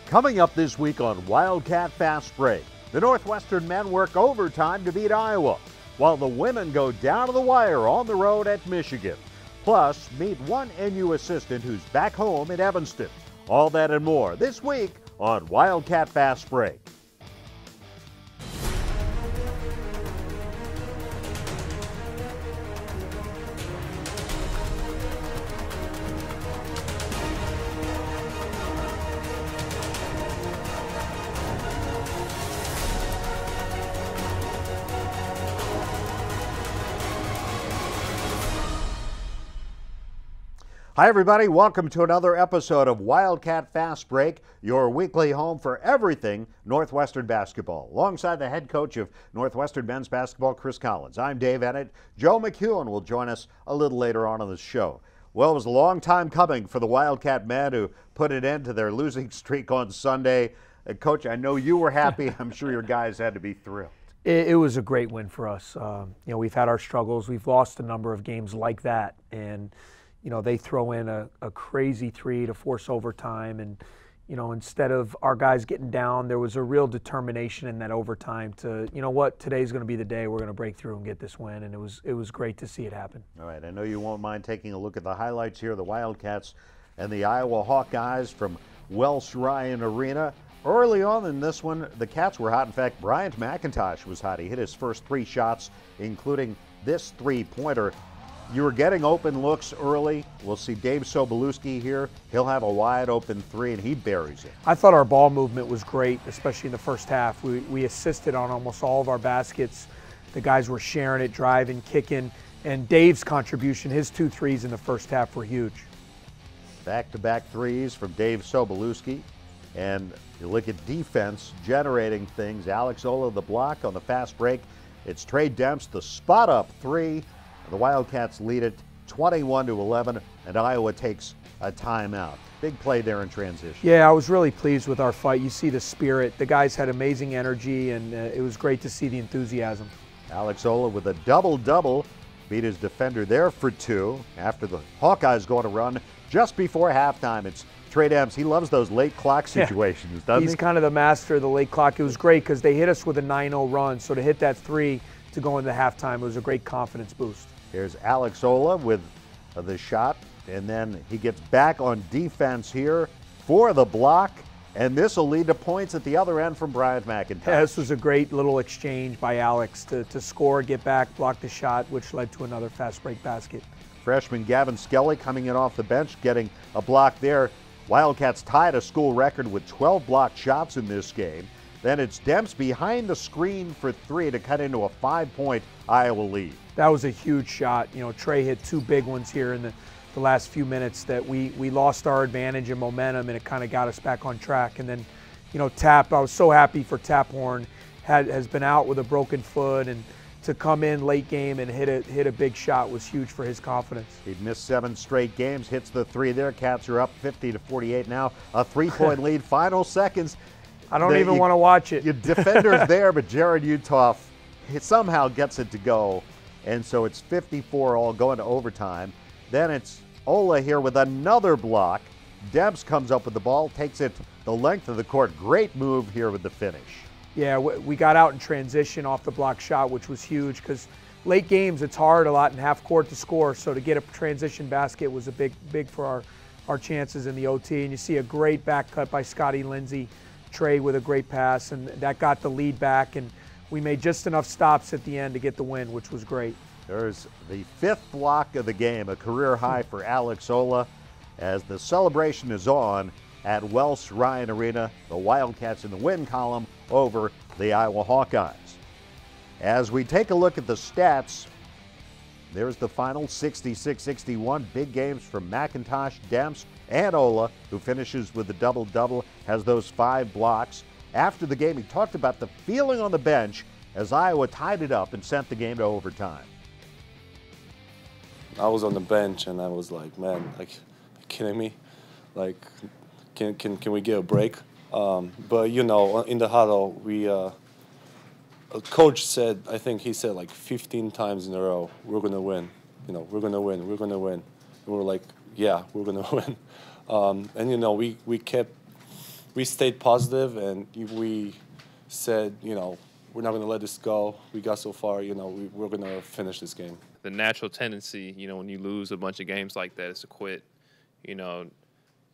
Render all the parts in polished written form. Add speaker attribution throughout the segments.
Speaker 1: Coming up this week on Wildcat Fastbreak, the Northwestern men work overtime to beat Iowa, while the women go down to the wire on the road at Michigan. Plus, meet one NU assistant who's back home in Evanston. All that and more this week on Wildcat Fastbreak. Hi everybody, welcome to another episode of Wildcat Fastbreak, your weekly home for everything Northwestern basketball. Alongside the head coach of Northwestern men's basketball, Chris Collins, I'm Dave Ennett. Joe McEwen will join us a little later on in the show. Well, it was a long time coming for the Wildcat men who put an end to their losing streak on Sunday. Coach, I know you were happy. I'm sure your guys had to be thrilled.
Speaker 2: It was a great win for us. We've had our struggles. We've lost a number of games like that, and they throw in a crazy three to force overtime. And, instead of our guys getting down, there was a real determination in that overtime to, today's going to be the day we're going to break through and get this win. And it was great to see it happen. All
Speaker 1: right. I know you won't mind taking a look at the highlights here. The Wildcats and the Iowa Hawkeyes from Welsh Ryan Arena. Early on in this one, the Cats were hot. In fact, Bryant McIntosh was hot. He hit his first three shots, including this three-pointer. You were getting open looks early. We'll see Dave Sobolewski here. He'll have a wide open three, and he buries it.
Speaker 2: I thought our ball movement was great, especially in the first half. We assisted on almost all of our baskets. The guys were sharing it, driving, kicking, and Dave's contribution, his 2 threes in the first half were huge.
Speaker 1: Back-to-back threes from Dave Sobolewski. And you look at defense, generating things. Alex Ola, the block on the fast break. It's Trey Demps, the spot-up three. The Wildcats lead it 21-11, and Iowa takes a timeout. Big play there in transition.
Speaker 2: Yeah, I was really pleased with our fight. You see the spirit. The guys had amazing energy, and it was great to see the enthusiasm.
Speaker 1: Alex Ola with a double-double, beat his defender there for 2 after the Hawkeyes go on a run just before halftime. It's Trey Demps. He loves those late clock situations, doesn't he?
Speaker 2: He's kind of the master of the late clock. It was great because they hit us with a 9-0 run, so to hit that 3 to go into halftime, it was a great confidence boost.
Speaker 1: Here's Alex Ola with the shot, and then he gets back on defense here for the block, and this will lead to points at the other end from Bryant McIntosh.
Speaker 2: Yeah, this was a great little exchange by Alex to score, get back, block the shot, which led to another fast break basket.
Speaker 1: Freshman Gavin Skelly coming in off the bench, getting a block there. Wildcats tied a school record with 12 blocked shots in this game. Then it's Demps behind the screen for 3 to cut into a 5-point Iowa lead.
Speaker 2: That was a huge shot. Trey hit 2 big ones here in the last few minutes that we lost our advantage and momentum, and it kind of got us back on track. And then, Tap, I was so happy for Taphorn, has been out with a broken foot, and to come in late game and hit a big shot was huge for his confidence.
Speaker 1: He'd missed 7 straight games, hits the 3 there. Cats are up 50-48 now. A 3-point lead, final seconds.
Speaker 2: I don't even want to watch it.
Speaker 1: Your defender's there, but Jared Utoff somehow gets it to go. And so it's 54 all going to overtime. Then it's Ola here with another block. Demps comes up with the ball, takes it the length of the court. Great move here with the finish.
Speaker 2: Yeah, we got out in transition off the block shot, which was huge because late games it's hard a lot in half court to score. So to get a transition basket was a big for our chances in the OT. And you see a great back cut by Scotty Lindsey. Trey with a great pass, and that got the lead back, and we made just enough stops at the end to get the win, which was great.
Speaker 1: There's the 5th block of the game, a career high for Alex Ola, as the celebration is on at Welsh Ryan Arena. The Wildcats in the win column over the Iowa Hawkeyes. As we take a look at the stats, there's the final 66-61. Big games from McIntosh, Demps, and Ola, who finishes with the double-double, has those 5 blocks. After the game, he talked about the feeling on the bench as Iowa tied it up and sent the game to overtime.
Speaker 3: I was on the bench and I was like, man, like, you kidding me? Like, can we get a break? But in the huddle, a coach said, I think he said like 15 times in a row, we're gonna win. We're gonna win. We're gonna win. And we're like, yeah, we're gonna win. And we we stayed positive, and we said, you know, we're not going to let this go. We got so far, you know, we're going to finish this game.
Speaker 4: The natural tendency, you know, when you lose a bunch of games like that is to quit, you know,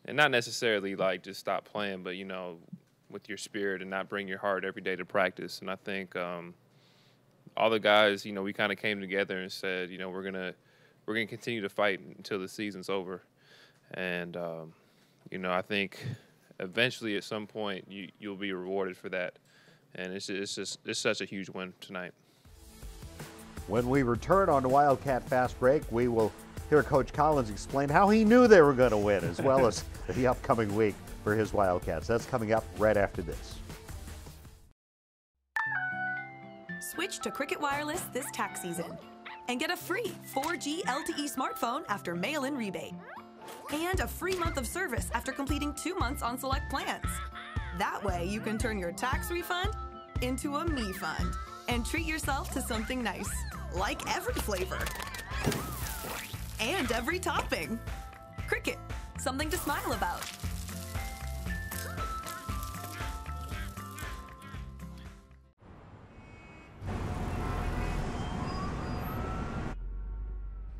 Speaker 4: and not necessarily like just stop playing, but, you know, with your spirit and not bring your heart every day to practice. And I think all the guys, you know, we kind of came together and said, you know, we're gonna continue to fight until the season's over. And you know, I think eventually at some point you'll be rewarded for that. And it's such a huge win tonight.
Speaker 1: When we return on the Wildcat Fast Break, we will hear Coach Collins explain how he knew they were going to win, as well as the upcoming week for his Wildcats. That's coming up right after this.
Speaker 5: Switch to Cricket Wireless this tax season and get a free 4G LTE smartphone after mail-in rebate. And a free month of service after completing 2 months on select plans. That way you can turn your tax refund into a me fund and treat yourself to something nice, like every flavor and every topping. Cricket, something to smile about.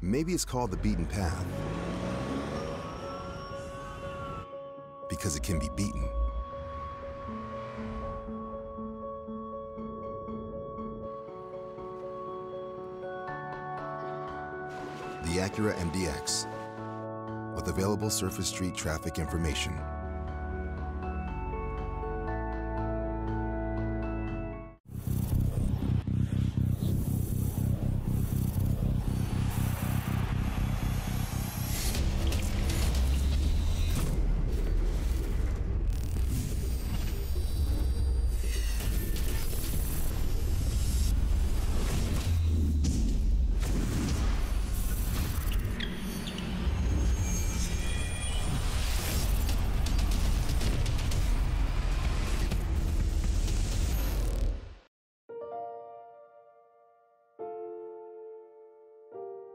Speaker 6: Maybe it's called the beaten path because it can be beaten. The Acura MDX with available surface street traffic information.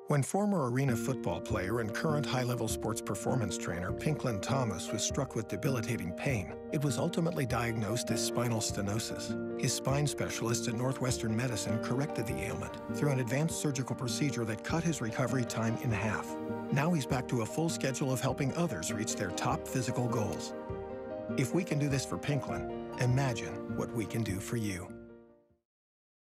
Speaker 7: When former arena football player and current high-level sports performance trainer Pinklin Thomas was struck with debilitating pain, it was ultimately diagnosed as spinal stenosis. His spine specialist at Northwestern Medicine corrected the ailment through an advanced surgical procedure that cut his recovery time in half. Now he's back to a full schedule of helping others reach their top physical goals. If we can do this for Pinklin, imagine what we can do for you.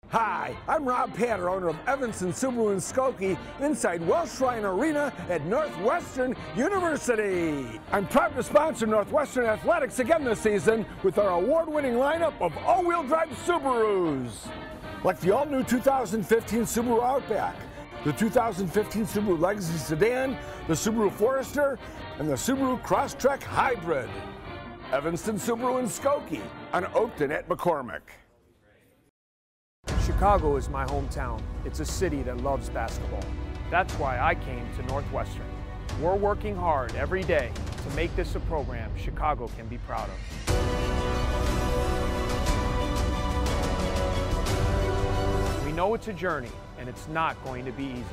Speaker 8: Hi, I'm Rob Patter, owner of Evanston Subaru in Skokie, inside Welsh Ryan Arena at Northwestern University. I'm proud to sponsor Northwestern Athletics again this season with our award-winning lineup of all-wheel drive Subarus. Like the all-new 2015 Subaru Outback, the 2015 Subaru Legacy Sedan, the Subaru Forester, and the Subaru Crosstrek Hybrid. Evanston Subaru in Skokie on Oakton at McCormick.
Speaker 2: Chicago is my hometown. It's a city that loves basketball. That's why I came to Northwestern. We're working hard every day to make this a program Chicago can be proud of. We know it's a journey, and it's not going to be easy.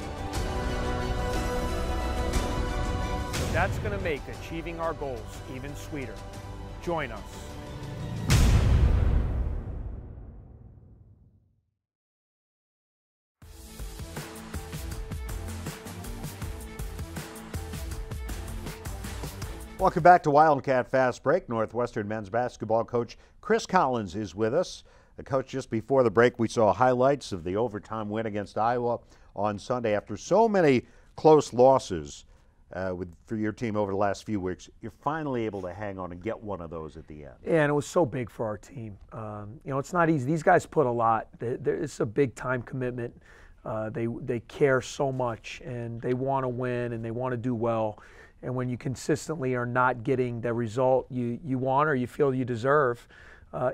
Speaker 2: But that's going to make achieving our goals even sweeter. Join us.
Speaker 1: Welcome back to Wildcat Fast Break. Northwestern men's basketball coach Chris Collins is with us. Coach, just before the break, we saw highlights of the overtime win against Iowa on Sunday. After so many close losses for your team over the last few weeks, you're finally able to hang on and get one of those at the end.
Speaker 2: Yeah, and it was so big for our team. You know, it's not easy. These guys put a lot. It's a big time commitment. They care so much, and they want to win, and they want to do well. And when you consistently are not getting the result you want or you feel you deserve,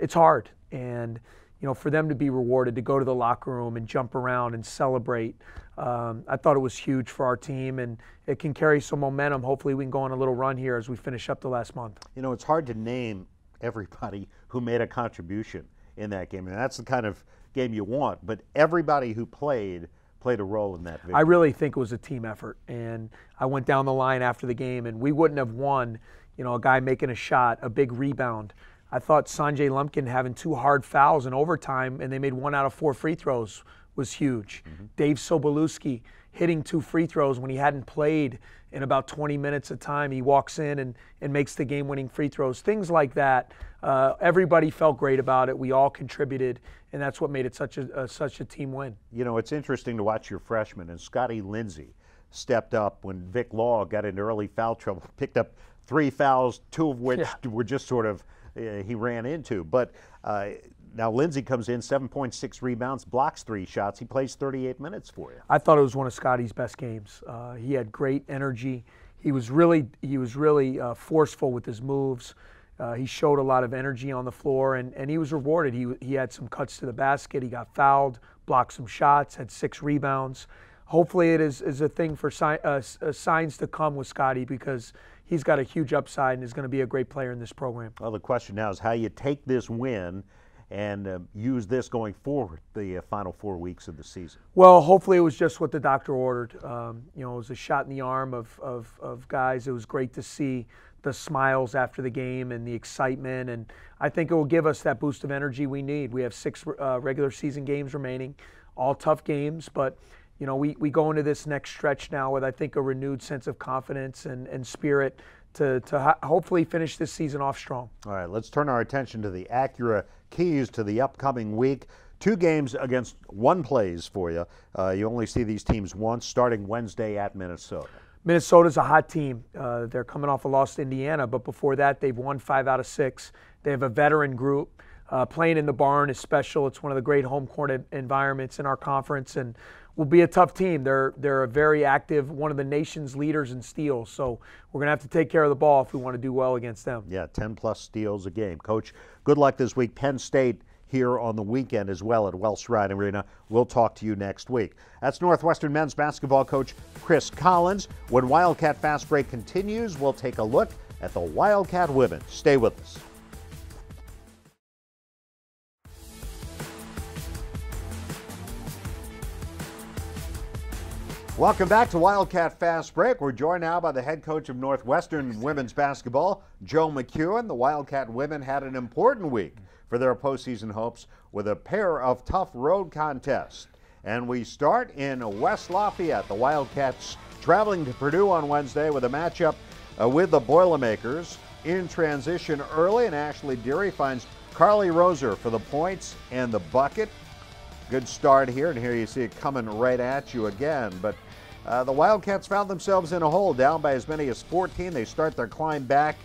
Speaker 2: it's hard. And you know, for them to be rewarded, to go to the locker room and jump around and celebrate, I thought it was huge for our team, and it can carry some momentum. Hopefully we can go on a little run here as we finish up the last month.
Speaker 1: You know, it's hard to name everybody who made a contribution in that game, and that's the kind of game you want. But everybody who played a role in that victory.
Speaker 2: I really think it was a team effort, and I went down the line after the game, and we wouldn't have won a guy making a shot, a big rebound. I thought Sanjay Lumpkin having 2 hard fouls in overtime, and they made 1 out of 4 free throws, was huge. Dave Sobolewski hitting 2 free throws when he hadn't played in about 20 minutes of time. He walks in and makes the game-winning free throws. Things like that. Everybody felt great about it. We all contributed, and that's what made it such a team win.
Speaker 1: It's interesting to watch your freshman, and Scotty Lindsey stepped up when Vic Law got into early foul trouble, picked up 3 fouls, 2 of which were just sort of he ran into. But now Lindsey comes in, 7.6 rebounds, blocks 3 shots. He plays 38 minutes for you.
Speaker 2: I thought it was one of Scotty's best games. He had great energy. He was really forceful with his moves. He showed a lot of energy on the floor, and he was rewarded. He had some cuts to the basket. He got fouled, blocked some shots, had 6 rebounds. Hopefully it is a thing for signs to come with Scotty, because he's got a huge upside and is going to be a great player in this program.
Speaker 1: Well, the question now is how you take this win and use this going forward the final 4 weeks of the season.
Speaker 2: Well, hopefully it was just what the doctor ordered. It was a shot in the arm of guys. It was great to see the smiles after the game and the excitement, and I think it will give us that boost of energy we need. We have 6 regular season games remaining, all tough games, but we go into this next stretch now with, I think, a renewed sense of confidence and spirit to hopefully finish this season off strong.
Speaker 1: All right, let's turn our attention to the Acura keys to the upcoming week. 2 games against 1 plays for you. You only see these teams once, starting Wednesday at Minnesota.
Speaker 2: Minnesota's a hot team. They're coming off a loss to Indiana, but before that, they've won 5 out of 6. They have a veteran group. Playing in the barn is special. It's one of the great home court environments in our conference, and will be a tough team. They're a very active, one of the nation's leaders in steals, so we're going to have to take care of the ball if we want to do well against them.
Speaker 1: Yeah, 10-plus steals a game. Coach, good luck this week. Penn State here on the weekend as well at Welsh Ryan Arena. We'll talk to you next week. That's Northwestern men's basketball coach Chris Collins. When Wildcat Fastbreak continues, we'll take a look at the Wildcat women. Stay with us. Welcome back to Wildcat Fast Break. We're joined now by the head coach of Northwestern women's basketball, Joe McEwen. The Wildcat women had an important week for their postseason hopes with a pair of tough road contests. And we start in West Lafayette. The Wildcats traveling to Purdue on Wednesday with a matchup with the Boilermakers. In transition early, and Ashley Deary finds Carly Roser for the points and the bucket. Good start here, and here you see it coming right at you again. But the Wildcats found themselves in a hole, down by as many as 14. They start their climb back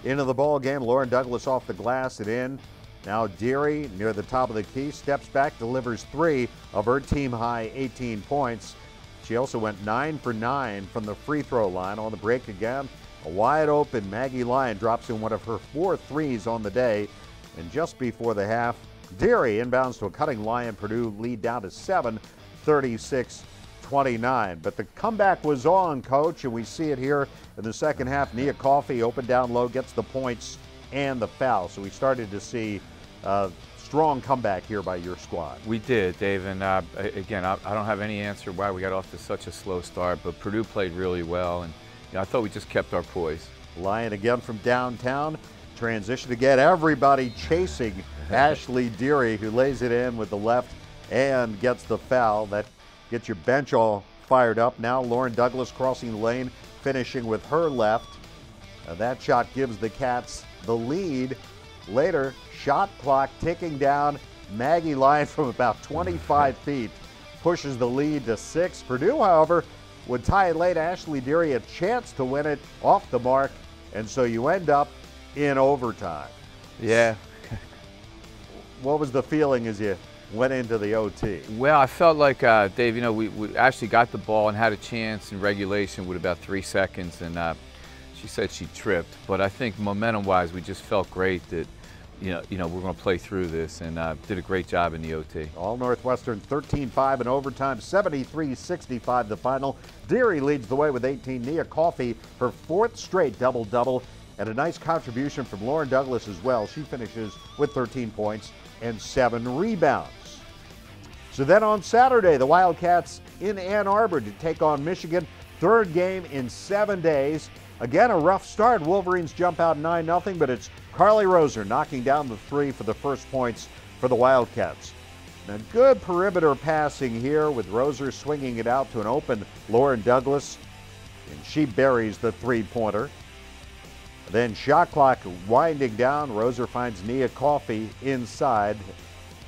Speaker 1: into the ball game. Lauren Douglas off the glass and in. Now Deary near the top of the key, steps back, delivers 3 of her team-high 18 points. She also went 9 for 9 from the free throw line. On the break again, a wide open Maggie Lyon drops in one of her 4 threes on the day. And just before the half, Deary inbounds to a cutting Lyon. Purdue lead down to 7, 36-29. But the comeback was on, Coach, and we see it here in the second half. Nia Coffey open down low, gets the points and the foul. So we started to see a strong comeback here by your squad.
Speaker 9: We did, Dave, and again, I don't have any answer why we got off to such a slow start, but Purdue played really well, and I thought we just kept our poise.
Speaker 1: Lyon again from downtown. Transition to get everybody chasing Ashley Deary, who lays it in with the left and gets the foul. That gets your bench all fired up. Now Lauren Douglas crossing the lane, finishing with her left. That shot gives the Cats the lead. Later, shot clock ticking down. Maggie Lyon from about 25 feet pushes the lead to 6. Purdue, however, would tie it late. Ashley Deary a chance to win it off the mark, and so you end up in overtime.
Speaker 9: Yeah.
Speaker 1: What was the feeling as you went into the OT?
Speaker 9: Well, I felt like, Dave, we actually got the ball and had a chance in regulation with about 3 seconds, and she said she tripped. But I think momentum-wise, we just felt great that, we're going to play through this, and did a great job in the OT.
Speaker 1: All Northwestern 13-5 in overtime, 73-65 the final. Deary leads the way with 18. Nia Coffey, her 4th straight double-double, and a nice contribution from Lauren Douglas as well. She finishes with 13 points and 7 rebounds. So then on Saturday, the Wildcats in Ann Arbor to take on Michigan. 3rd game in 7 days. Again, a rough start. Wolverines jump out 9-0, but it's Carly Roser knocking down the three for the first points for the Wildcats. Now, good perimeter passing here with Roser swinging it out to an open Lauren Douglas, and she buries the three-pointer. Then shot clock winding down. Roser finds Nia Coffey inside.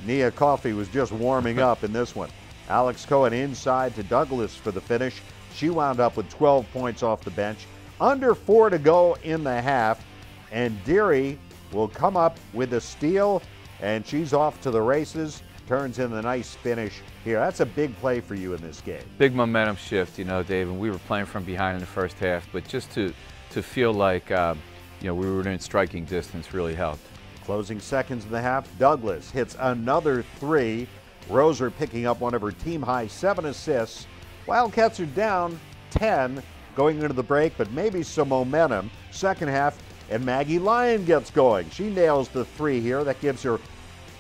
Speaker 1: Nia Coffey was just warming up in this one. Alex Cohen inside to Douglas for the finish. She wound up with 12 points off the bench. Under 4 to go in the half, and Deary will come up with a steal, and she's off to the races. Turns in a nice finish here. That's a big play for you in this game.
Speaker 9: Big momentum shift, you know, Dave, and we were playing from behind in the first half, but just to feel like, we were in striking distance really helped.
Speaker 1: Closing seconds in the half, Douglas hits another three. Roser picking up one of her team-high 7 assists. Wildcats are down 10 going into the break, but maybe some momentum. Second half, and Maggie Lyon gets going. She nails the three here. That gives her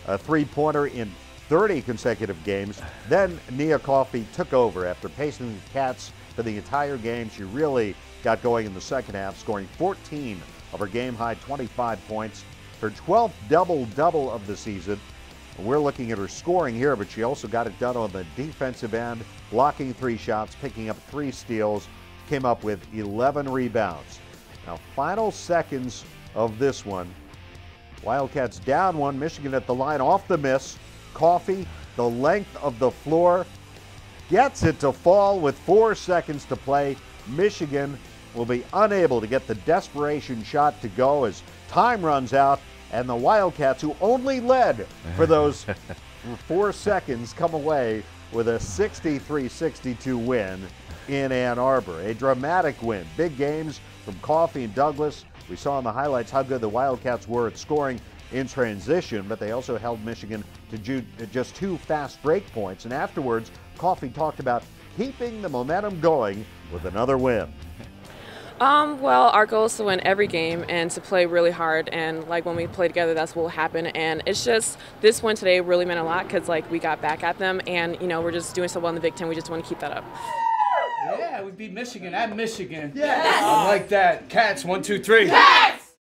Speaker 1: a three-pointer in 30 consecutive games. Then Nia Coffey took over after pacing the Cats for the entire game. She really got going in the second half, scoring 14 of her game-high 25 points. Her 12th double-double of the season. We're looking at her scoring here, but she also got it done on the defensive end, blocking 3 shots, picking up 3 steals, came up with 11 rebounds. Now, final seconds of this one. Wildcats down 1, Michigan at the line off the miss. Coffey, the length of the floor, gets it to fall with 4 seconds to play. Michigan will be unable to get the desperation shot to go as time runs out, and the Wildcats, who only led for those 4 seconds, come away with a 63-62 win in Ann Arbor. A dramatic win. Big games from Coffey and Douglas. We saw in the highlights how good the Wildcats were at scoring in transition, but they also held Michigan to just 2 fast break points. And afterwards, Coffey talked about keeping the momentum going with another win.
Speaker 10: Well, our goal is to win every game and to play really hard, and like when we play together, that's what will happen. And it's just this win today really meant a lot because like we got back at them, and we're just doing so well in the Big Ten. We just want to keep that up.
Speaker 11: Yeah, we beat Michigan at Michigan. Yes. I like that. Cats, 1, 2, 3.
Speaker 1: Yes!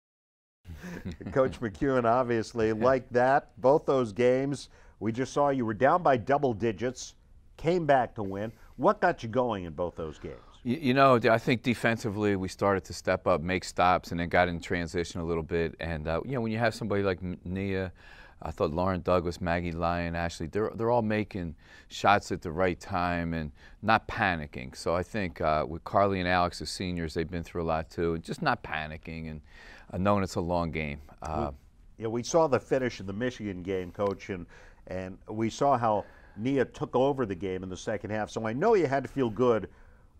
Speaker 1: Coach McEwen obviously liked that. Both those games, we just saw you were down by double digits, came back to win. What got you going in both those games?
Speaker 9: I think defensively we started to step up, make stops, and then got in transition a little bit. And, when you have somebody like Nia, I thought Lauren Douglas, Maggie Lyon, Ashley, they're all making shots at the right time and not panicking. So I think with Carly and Alex as seniors, they've been through a lot too, and just not panicking and knowing it's a long game.
Speaker 1: We saw the finish in the Michigan game, Coach, and we saw how Nia took over the game in the second half. So I know you had to feel good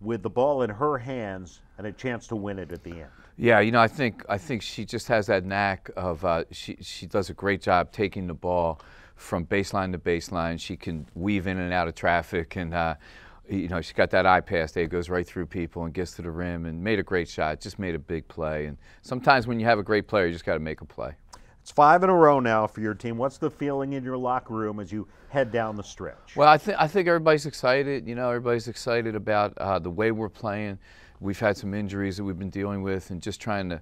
Speaker 1: with the ball in her hands and a chance to win it at the end.
Speaker 9: Yeah, I think she just has that knack of she does a great job taking the ball from baseline to baseline. She can weave in and out of traffic, and she's got that eye pass there, goes right through people and gets to the rim, and made a great shot. Just made a big play. And sometimes when you have a great player, you just got to make a play.
Speaker 1: It's 5 in a row now for your team. What's the feeling in your locker room as you head down the stretch?
Speaker 9: Well, I think everybody's excited. Everybody's excited about the way we're playing. We've had some injuries that we've been dealing with, and just trying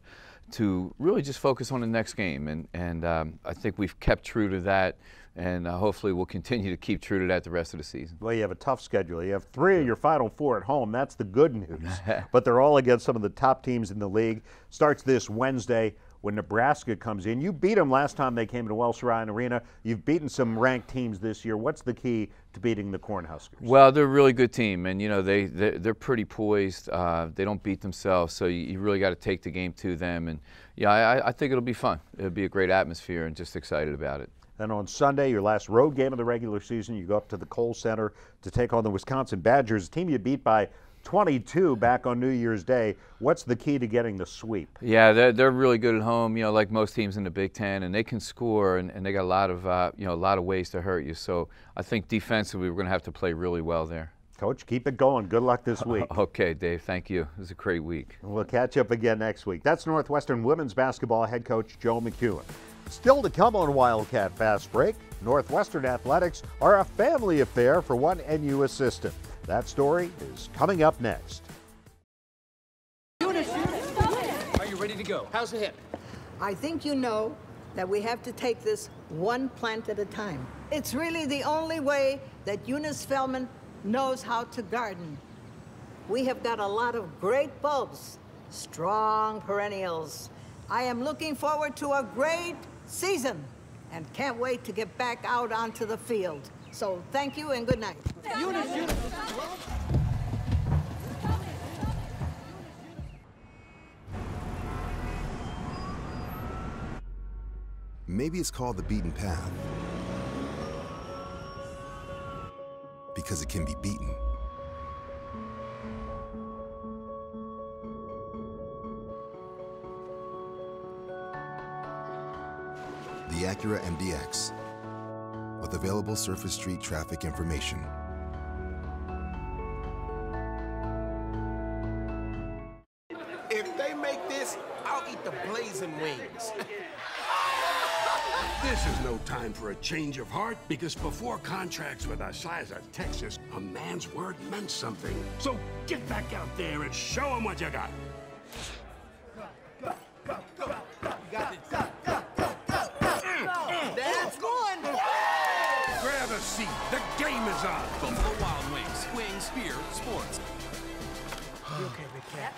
Speaker 9: to really just focus on the next game. And I think we've kept true to that, and hopefully we'll continue to keep true to that the rest of the season.
Speaker 1: Well, you have a tough schedule. You have 3 of your final 4 at home. That's the good news. But they're all against some of the top teams in the league. Starts this Wednesday when Nebraska comes in. You beat them last time they came to Welsh Ryan Arena. You've beaten some ranked teams this year. What's the key to beating the Cornhuskers?
Speaker 9: Well, they're a really good team, and they're pretty poised. They don't beat themselves, so you really got to take the game to them. And I think it'll be fun. It'll be a great atmosphere, and just excited about it.
Speaker 1: Then on Sunday, your last road game of the regular season, you go up to the Kohl Center to take on the Wisconsin Badgers, a team you beat by 22 back on New Year's Day. What's the key to getting the sweep?
Speaker 9: Yeah, they're really good at home, like most teams in the Big Ten, and they can score, and they got a lot of ways to hurt you. So I think defensively we're going to have to play really well there.
Speaker 1: Coach, keep it going. Good luck this week.
Speaker 9: Okay, Dave. Thank you. It was a great week.
Speaker 1: We'll catch up again next week. That's Northwestern women's basketball head coach Joe McEwen. Still to come on Wildcat Fast Break, Northwestern athletics are a family affair for one NU assistant. That story is coming up next.
Speaker 12: go. How's the hip?
Speaker 13: I think you know that we have to take this one plant at a time. It's really the only way that Eunice Feldman knows how to garden. We have got a lot of great bulbs, strong perennials. I am looking forward to a great season and can't wait to get back out onto the field. So thank you and good night.
Speaker 12: Eunice.
Speaker 6: Maybe it's called the beaten path because it can be beaten. The Acura MDX with available surface street traffic information.
Speaker 14: If they make this, I'll eat the blazing wings.
Speaker 15: This is no time for a change of heart, because before contracts with our size of Texas, a man's word meant something. So get back out there and show them what you got.
Speaker 14: That's going.
Speaker 15: Grab a seat. The game is on.
Speaker 12: Buffalo Wild Wings. Wings, beer, sports.
Speaker 2: You okay, big cat?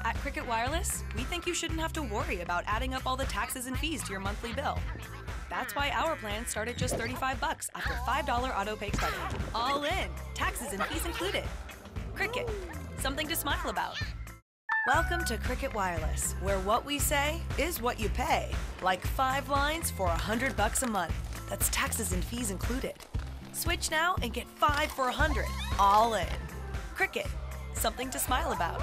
Speaker 5: At Cricket Wireless, we think you shouldn't have to worry about adding up all the taxes and fees to your monthly bill. That's why our plans start at just $35 after $5 auto pay credit. All in, taxes and fees included. Cricket, something to smile about. Welcome to Cricket Wireless, where what we say is what you pay. Like 5 lines for $100 a month. That's taxes and fees included. Switch now and get 5 for $100, all in. Cricket, something to smile about.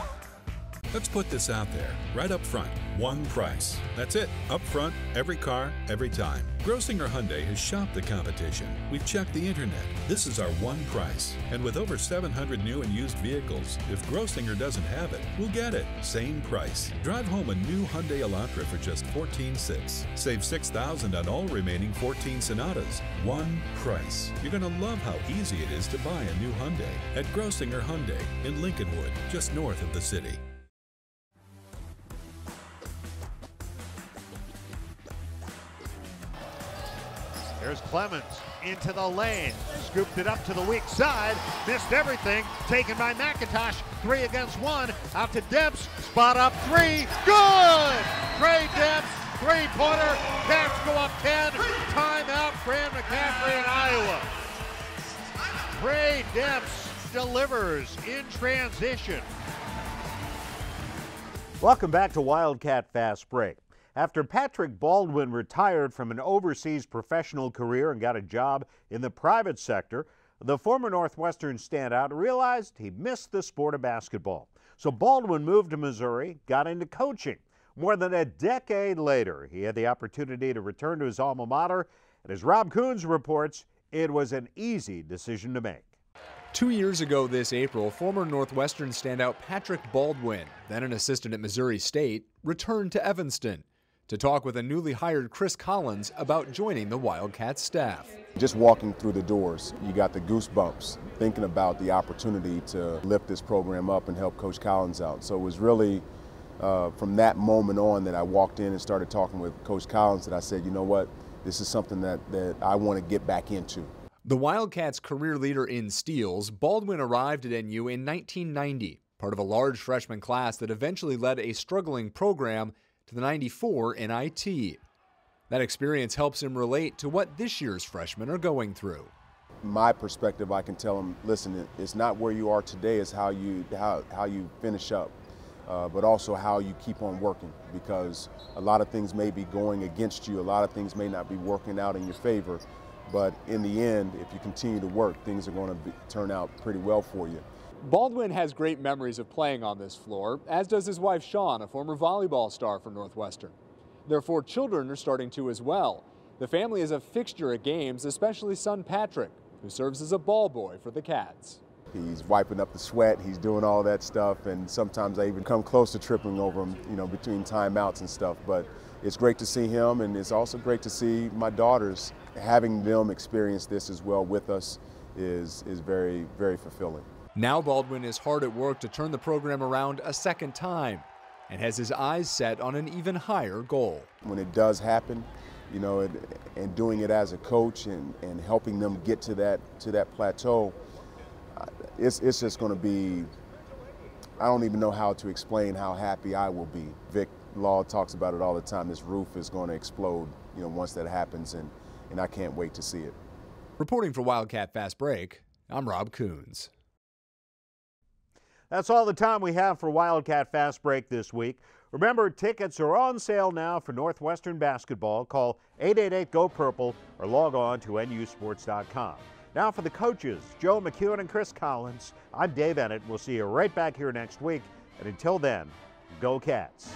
Speaker 16: Let's put this out there, right up front. One price. That's it. Up front, every car, every time. Grossinger Hyundai has shopped the competition. We've checked the internet. This is our one price. And with over 700 new and used vehicles, if Grossinger doesn't have it, we'll get it. Same price. Drive home a new Hyundai Elantra for just $14,600. Save $6,000 on all remaining 14 Sonatas. One price. You're going to love how easy it is to buy a new Hyundai at Grossinger Hyundai in Lincolnwood, just north of the city.
Speaker 1: There's Clemens into the lane, scooped it up to the weak side, missed everything, taken by McIntosh, 3 against 1, out to Debs, spot up 3, good! Trey Debs, 3-pointer, Cats go up 10, timeout, Fran McCaffrey in Iowa. Trey Debs delivers in transition. Welcome back to Wildcat Fastbreak. After Patrick Baldwin retired from an overseas professional career and got a job in the private sector, the former Northwestern standout realized he missed the sport of basketball. So Baldwin moved to Missouri, got into coaching. More than a decade later, he had the opportunity to return to his alma mater, and as Rob Coons reports, it was an easy decision to make.
Speaker 17: 2 years ago this April, former Northwestern standout Patrick Baldwin, then an assistant at Missouri State, returned to Evanston to talk with a newly hired Chris Collins about joining the Wildcat staff.
Speaker 18: Just walking through the doors, you got the goosebumps thinking about the opportunity to lift this program up and help Coach Collins out. So it was really from that moment on that I walked in and started talking with Coach Collins that I said, you know what, this is something that I want to get back into.
Speaker 17: The Wildcats' career leader in steals, Baldwin arrived at NU in 1990, part of a large freshman class that eventually led a struggling program to the '94 NIT. That experience helps him relate to what this year's freshmen are going through.
Speaker 18: My perspective, I can tell them, listen, it's not where you are today, it's how you finish up, but also how you keep on working, because a lot of things may be going against you, a lot of things may not be working out in your favor, but in the end, if you continue to work, things are going to turn out pretty well for you.
Speaker 17: Baldwin has great memories of playing on this floor, as does his wife Shawn, a former volleyball star for Northwestern. Their 4 children are starting to as well. The family is a fixture at games, especially son Patrick, who serves as a ball boy for the Cats.
Speaker 18: He's wiping up the sweat, he's doing all that stuff, and sometimes I even come close to tripping over him, you know, between timeouts and stuff. But it's great to see him, and it's also great to see my daughters. Having them experience this as well with us is very, very fulfilling.
Speaker 17: Now Baldwin is hard at work to turn the program around a second time. and has his eyes set on an even higher goal.
Speaker 18: When it does happen, you know, and doing it as a coach and helping them get to that plateau, it's just going to be, I don't even know how to explain how happy I will be. Vic Law talks about it all the time. This roof is going to explode, you know, once that happens, and I can't wait to see it.
Speaker 17: Reporting for Wildcat Fast Break, I'm Rob Coons.
Speaker 1: That's all the time we have for Wildcat Fast Break this week. Remember, tickets are on sale now for Northwestern basketball. Call 888-GO-PURPLE or log on to nusports.com. Now for the coaches, Joe McEwen and Chris Collins, I'm Dave Ennett. We'll see you right back here next week. And until then, go Cats.